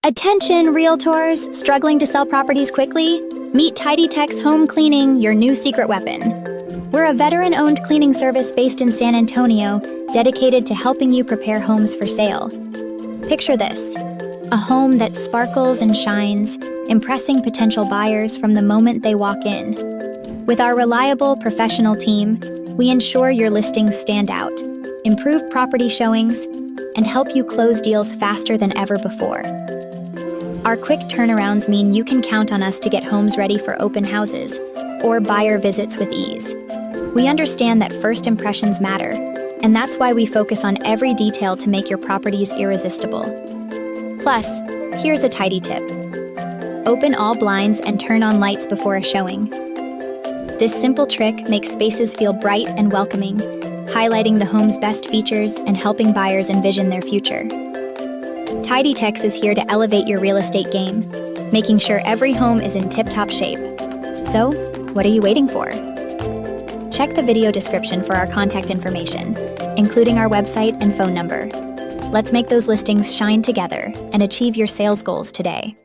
Attention, Realtors struggling to sell properties quickly? Meet TidyTex Home Cleaning, your new secret weapon. We're a veteran-owned cleaning service based in San Antonio, dedicated to helping you prepare homes for sale. Picture this: a home that sparkles and shines, impressing potential buyers from the moment they walk in. With our reliable, professional team, we ensure your listings stand out, improve property showings, and help you close deals faster than ever before. Our quick turnarounds mean you can count on us to get homes ready for open houses or buyer visits with ease. We understand that first impressions matter, and that's why we focus on every detail to make your properties irresistible. Plus, here's a tidy tip: open all blinds and turn on lights before a showing. This simple trick makes spaces feel bright and welcoming, highlighting the home's best features and helping buyers envision their future. TidyTex is here to elevate your real estate game, making sure every home is in tip-top shape. So, what are you waiting for? Check the video description for our contact information, including our website and phone number. Let's make those listings shine together and achieve your sales goals today.